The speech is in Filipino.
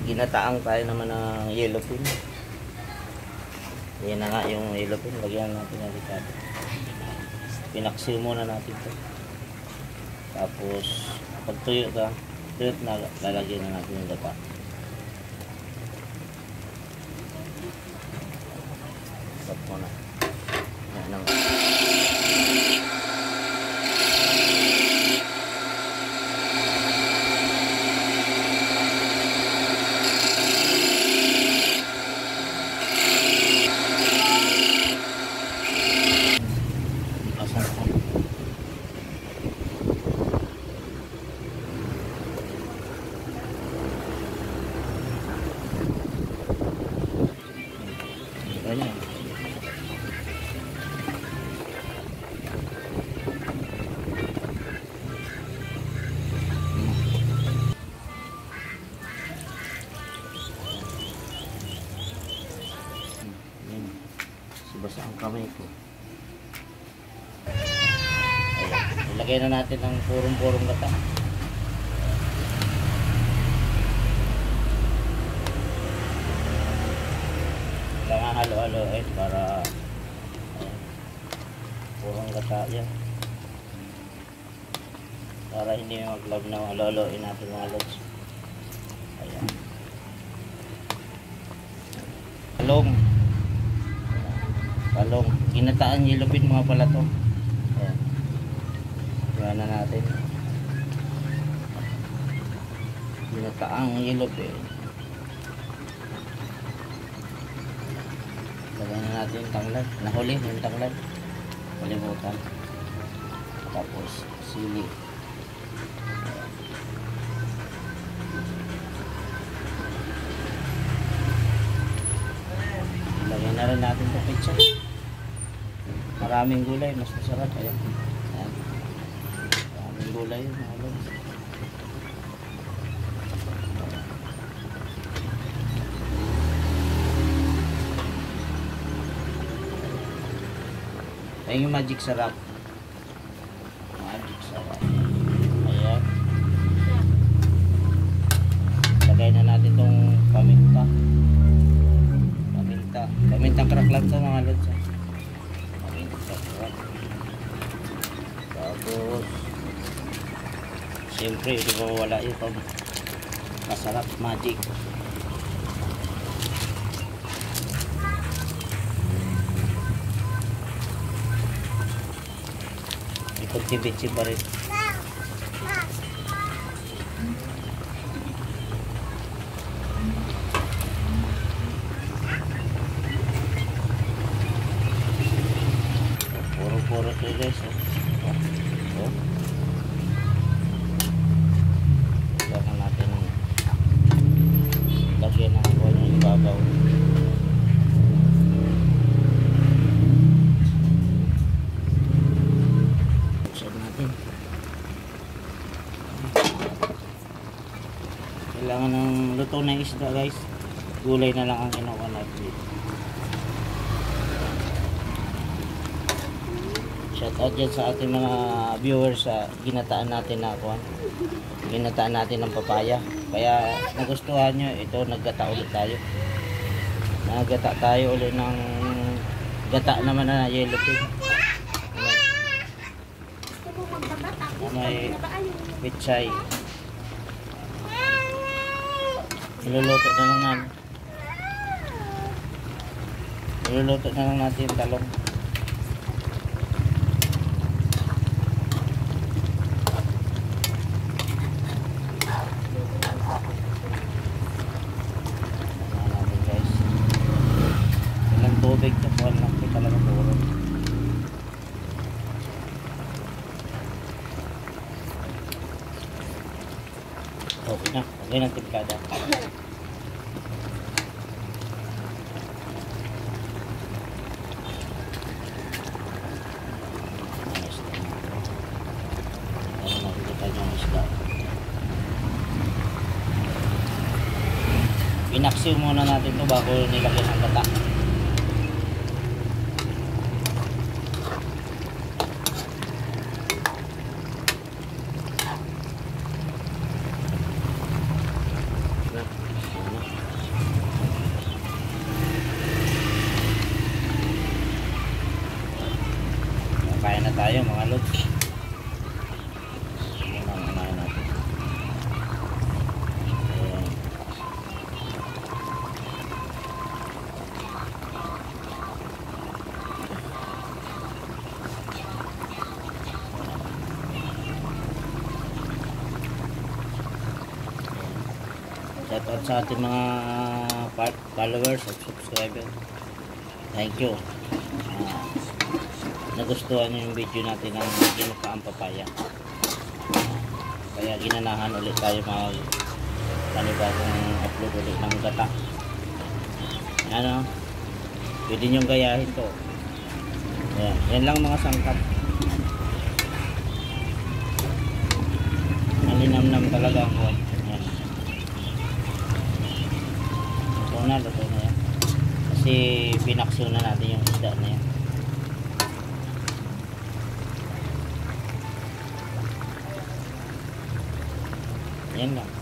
ginataang tayo naman ng yellow pin. Yan na nga yung yellow pin. Lagyan natin ng ricado. Pinaksiw muna natin ito. Tapos pag tuyo na, lalagyan na natin yung gata. Stop muna. Yan ang ganyan. Basa ang kamay ko. Ayan. Ilagay na natin ang purong-purong gata. Kailangan halo-haloin para ayan, purong gata yan. Para hindi mag-love na halo-haloin natin mga lods. Ayan. Talong, ginataan yellow pin mga pala to. Ayan. Gawin na natin. Ginataang yellow pin. Lagyan na natin yung tanglad. Nahuli yung tanglad. Kalimutan. Tapos sili. Lagyan na rin natin itong pizza. Maraming gulay, mas masarap. Ayan. Ayan. Maraming gulay yun. Ayan yung magic sarap. Magic sarap. Ayan. Lagay na natin itong paminta. Pamintang crack lang ito mga lods. Pamintang crack. Tapos siyempre hindi ko wala ito. Masarap magic. Ipagtibitsi pa rin. Puro ito guys. Lagyan natin lagyan ng buwan yung ibabaw. Buksan natin. Kailangan ng luto na isda guys. Gulay na lang ang kinuha natin. Shout out dyan sa ating mga viewers sa ginataan natin na kuwan. Ginataan natin ng papaya. Kaya nagustuhan nyo, ito naggata ulit tayo. Naggata tayo ulit ng gata naman na yellow pin. May pichay. Niluluto na lang natin. Niluluto na lang natin yung talong. Tubig na po lang ito talaga puro. Okay na, okay na tipkada. Ano makikita nyo ang isda. Pinaksiw muna natin ito bago nilagyan ng gata. lods. Yan ang unahin natin. Ayan. Shout out sa ating mga followers at subscribers. Thank you. Nagustuhan nyo yung video natin ng ginataang papaya. Kaya ginanahan ulit tayo mag panibagong upload ulit ng gata. Ano? Pwede nyo gayahin to. Ayan. Yan lang mga sangkap. Nalinamnam talaga ang buwan. Ayan. Luto na yan. Kasi pinaksyon na natin yung isda na yan. Yan lang.